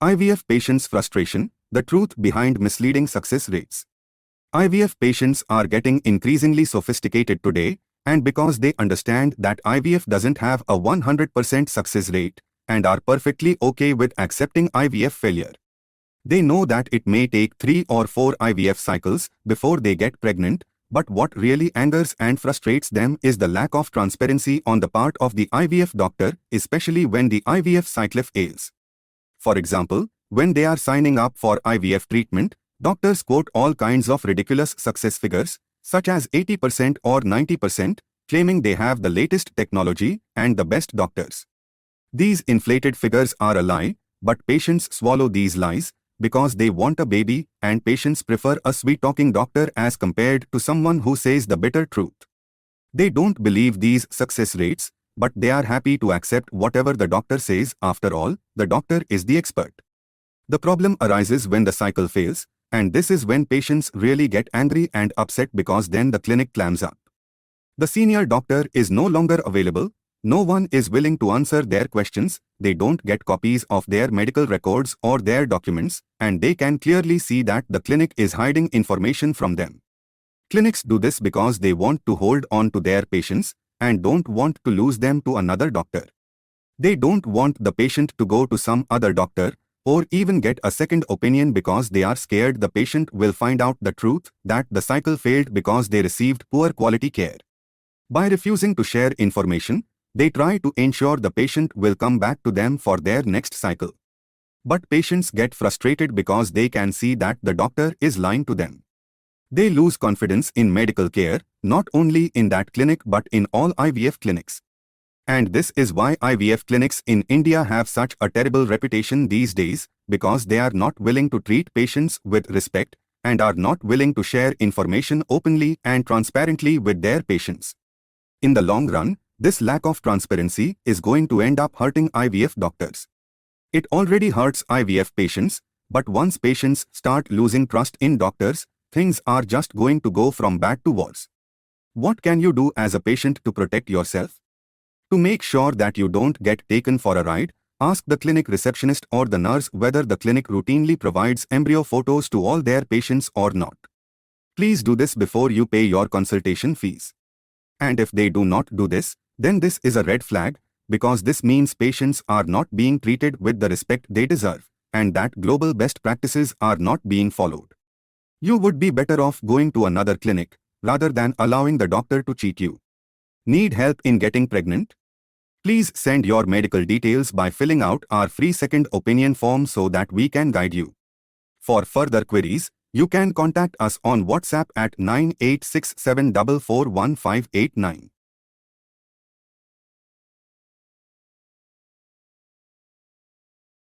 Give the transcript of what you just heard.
IVF patients' frustration, the truth behind misleading success rates. IVF patients are getting increasingly sophisticated today, and because they understand that IVF doesn't have a 100% success rate, and are perfectly okay with accepting IVF failure. They know that it may take 3 or 4 IVF cycles before they get pregnant, but what really angers and frustrates them is the lack of transparency on the part of the IVF doctor, especially when the IVF cycle fails. For example, when they are signing up for IVF treatment, doctors quote all kinds of ridiculous success figures, such as 80% or 90%, claiming they have the latest technology and the best doctors. These inflated figures are a lie, but patients swallow these lies because they want a baby, and patients prefer a sweet-talking doctor as compared to someone who says the bitter truth. They don't believe these success rates, but they are happy to accept whatever the doctor says. After all, the doctor is the expert. The problem arises when the cycle fails, and this is when patients really get angry and upset because then the clinic clams up. The senior doctor is no longer available, no one is willing to answer their questions, they don't get copies of their medical records or their documents, and they can clearly see that the clinic is hiding information from them. Clinics do this because they want to hold on to their patients and don't want to lose them to another doctor. They don't want the patient to go to some other doctor or even get a second opinion because they are scared the patient will find out the truth that the cycle failed because they received poor quality care. By refusing to share information, they try to ensure the patient will come back to them for their next cycle. But patients get frustrated because they can see that the doctor is lying to them. They lose confidence in medical care, not only in that clinic but in all IVF clinics. And this is why IVF clinics in India have such a terrible reputation these days, because they are not willing to treat patients with respect and are not willing to share information openly and transparently with their patients. In the long run, this lack of transparency is going to end up hurting IVF doctors. It already hurts IVF patients, but once patients start losing trust in doctors, things are just going to go from bad to worse. What can you do as a patient to protect yourself? To make sure that you don't get taken for a ride, ask the clinic receptionist or the nurse whether the clinic routinely provides embryo photos to all their patients or not. Please do this before you pay your consultation fees. And if they do not do this, then this is a red flag, because this means patients are not being treated with the respect they deserve, and that global best practices are not being followed. You would be better off going to another clinic, rather than allowing the doctor to cheat you. Need help in getting pregnant? Please send your medical details by filling out our free second opinion form so that we can guide you. For further queries, you can contact us on WhatsApp at 9867441589.